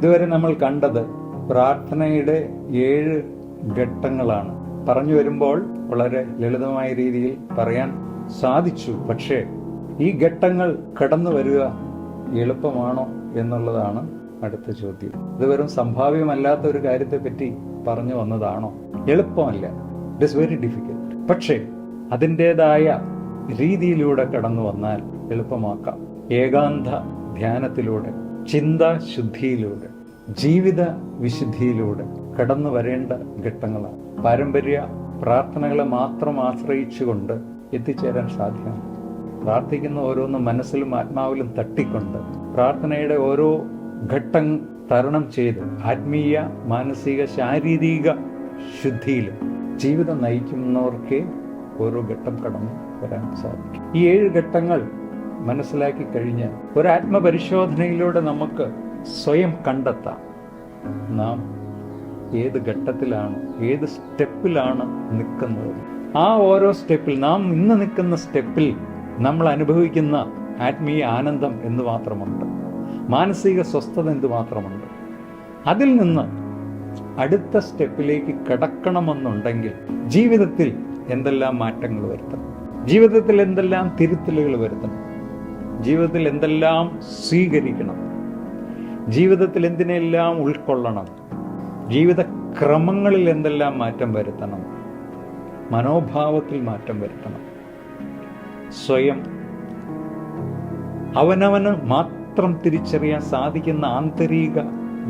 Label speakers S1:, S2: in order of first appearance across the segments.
S1: ഇതുവരെ നമ്മൾ കണ്ടത് പ്രാർത്ഥനയുടെ 7 ഘട്ടങ്ങളാണ്. പറഞ്ഞു വരുമ്പോൾ വളരെ ലളിതമായ രീതിയിൽ പറയാൻ സാധിച്ചു. പക്ഷേ ഈ ഘട്ടങ്ങൾ കടന്നു വരിക എളുപ്പമാണോ എന്നുള്ളതാണ് അടുത്ത ചോദ്യം. ഇത് വെറും സംഭാവ്യമല്ലാത്ത ഒരു കാര്യത്തെപ്പറ്റി പറഞ്ഞു വന്നതാണോ? എളുപ്പമല്ല. It is very difficult. പക്ഷേ അതിൻ്റെതായ രീതിയിലൂടെ കടന്നു വന്നാൽ എളുപ്പമാക്കാം. ഏകാന്ത ധ്യാനത്തിലൂടെ, ചിന്താശുദ്ധിയിലൂടെ, ജീവിത വിശുദ്ധിയിലൂടെ കടന്നു വരേണ്ട ഘട്ടങ്ങളാണ്. പാരമ്പര്യ പ്രാർത്ഥനകളെ മാത്രം ആശ്രയിച്ചുകൊണ്ട് എത്തിച്ചേരാൻ സാധ്യമല്ല. പ്രാർത്ഥിക്കുന്ന ഓരോന്നും മനസ്സിലും ആത്മാവിലും തട്ടിക്കൊണ്ട് പ്രാർത്ഥനയുടെ ഓരോ ഘട്ടം തരണം ചെയ്ത് ആത്മീയ, മാനസിക, ശാരീരിക ശുദ്ധിയിൽ ജീവിതം നയിക്കുന്നവർക്കേ ഓരോ ഘട്ടം കടന്നു വരാൻ സാധിക്കും. ഈ 7 ഘട്ടങ്ങൾ മനസ്സിലാക്കി കഴിഞ്ഞ് ഒരാത്മപരിശോധനയിലൂടെ നമുക്ക് സ്വയം കണ്ടെത്താം നാം ഏത് ഘട്ടത്തിലാണ്, ഏത് സ്റ്റെപ്പിലാണ് നിൽക്കുന്നത്. ആ ഓരോ സ്റ്റെപ്പിൽ, നാം ഇന്ന് നിൽക്കുന്ന സ്റ്റെപ്പിൽ നമ്മൾ അനുഭവിക്കുന്ന ആത്മീയ ആനന്ദം എന്തുമാത്രമുണ്ട്, മാനസിക സ്വസ്ഥത എന്തുമാത്രമുണ്ട്. അതിൽ നിന്ന് അടുത്ത സ്റ്റെപ്പിലേക്ക് കടക്കണമെന്നുണ്ടെങ്കിൽ ജീവിതത്തിൽ എന്തെല്ലാം മാറ്റങ്ങൾ വരുത്തണം, ജീവിതത്തിൽ എന്തെല്ലാം തിരുത്തലുകൾ വരുത്തണം, ജീവിതത്തിൽ എന്തെല്ലാം സ്വീകരിക്കണം, ജീവിതത്തിൽ എന്തിനെല്ലാം ഉൾക്കൊള്ളണം, ജീവിത ക്രമങ്ങളിൽ എന്തെല്ലാം മാറ്റം വരുത്തണം, മനോഭാവത്തിൽ മാറ്റം വരുത്തണം. സ്വയം അവനവന് മാത്രം തിരിച്ചറിയാൻ സാധിക്കുന്ന ആന്തരിക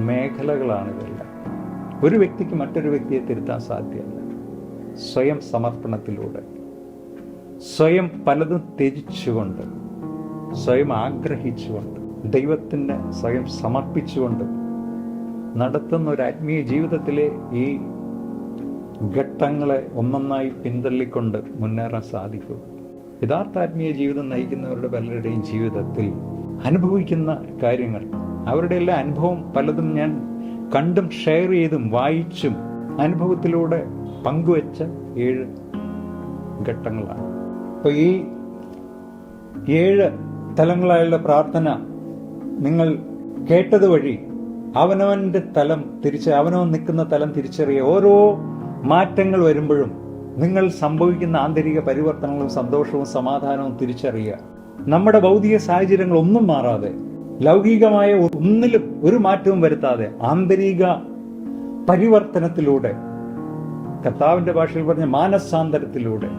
S1: മേഖലകളാണിതെല്ലാം. ഒരു വ്യക്തിക്ക് മറ്റൊരു വ്യക്തിയെ തിരുത്താൻ സാധ്യമല്ല. സ്വയം സമർപ്പണത്തിലൂടെ, സ്വയം പലതും ത്യജിച്ചുകൊണ്ട്, സ്വയം ആഗ്രഹിച്ചുകൊണ്ട്, ദൈവത്തിന് സ്വയം സമർപ്പിച്ചുകൊണ്ട് നടത്തുന്ന ഒരു ആത്മീയ ജീവിതത്തിലെ ഈ ഘട്ടങ്ങളെ ഒന്നൊന്നായി പിന്തള്ളിക്കൊണ്ട് മുന്നേറാൻ സാധിക്കൂ. യഥാർത്ഥ ആത്മീയ ജീവിതം നയിക്കുന്നവരുടെ പലരുടെയും ജീവിതത്തിൽ അനുഭവിക്കുന്ന കാര്യങ്ങൾ, അവരുടെ എല്ലാ അനുഭവം പലതും ഞാൻ കണ്ടും ഷെയർ ചെയ്തും വായിച്ചും അനുഭവത്തിലൂടെ പങ്കുവെച്ച 7 ഘട്ടങ്ങളാണ്. അപ്പോൾ ഈ 7 തലങ്ങളായുള്ള പ്രാർത്ഥന നിങ്ങൾ കേട്ടത് വഴി അവനവന്റെ തലം അവനവൻ നിൽക്കുന്ന തലം തിരിച്ചറിയുക. ഓരോ മാറ്റങ്ങൾ വരുമ്പോഴും നിങ്ങൾ സംഭവിക്കുന്ന ആന്തരിക പരിവർത്തനങ്ങളും സന്തോഷവും സമാധാനവും തിരിച്ചറിയുക. നമ്മുടെ ഭൗതിക സാഹചര്യങ്ങൾ ഒന്നും മാറാതെ, ലൗകികമായ ഒന്നിലും ഒരു മാറ്റവും വരുത്താതെ ആന്തരിക പരിവർത്തനത്തിലൂടെ, കർത്താവിന്റെ ഭാഷയിൽ പറഞ്ഞ മാനസാന്തരത്തിലൂടെ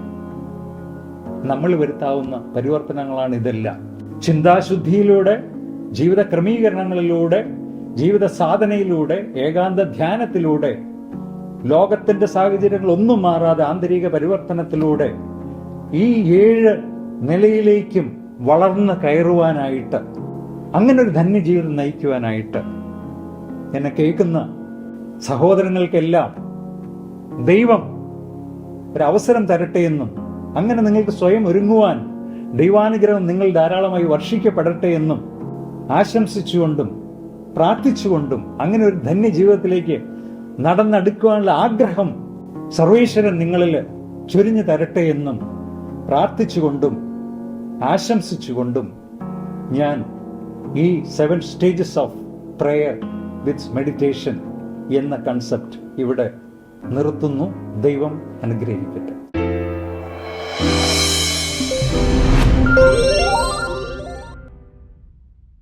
S1: നമ്മൾ വരുത്താവുന്ന പരിവർത്തനങ്ങളാണ് ഇതെല്ലാം. ചിന്താശുദ്ധിയിലൂടെ, ജീവിത ക്രമീകരണങ്ങളിലൂടെ, ജീവിത സാധനയിലൂടെ, ഏകാന്ത ധ്യാനത്തിലൂടെ, ലോകത്തിന്റെ സാഹചര്യങ്ങൾ ഒന്നും മാറാതെ ആന്തരിക പരിവർത്തനത്തിലൂടെ ഈ 7 നിലയിലേക്കും വളർന്നു കയറുവാനായിട്ട്, അങ്ങനെ ഒരു ധന്യജീവിതം നയിക്കുവാനായിട്ട് എന്നെ കേൾക്കുന്ന സഹോദരങ്ങൾക്കെല്ലാം ദൈവം ഒരവസരം തരട്ടെ എന്നും, അങ്ങനെ നിങ്ങൾക്ക് സ്വയം ഒരുങ്ങുവാൻ ദൈവാനുഗ്രഹം നിങ്ങൾ ധാരാളമായി വർഷിക്കപ്പെടട്ടെ എന്നും ആശംസിച്ചുകൊണ്ടും പ്രാർത്ഥിച്ചുകൊണ്ടും അങ്ങനെ ഒരു ധന്യജീവിതത്തിലേക്ക് നടന്നെടുക്കുവാനുള്ള ആഗ്രഹം സർവേശ്വരൻ നിങ്ങളിൽ ചൊരിഞ്ഞു തരട്ടെ എന്നും പ്രാർത്ഥിച്ചുകൊണ്ടും ആശംസിച്ചുകൊണ്ടും ഞാൻ ഈ 7 stages of prayer with meditation എന്ന കൺസെപ്റ്റ് ഇവിടെ നിർത്തുന്നു. ദൈവം അനുഗ്രഹിക്കട്ടെ.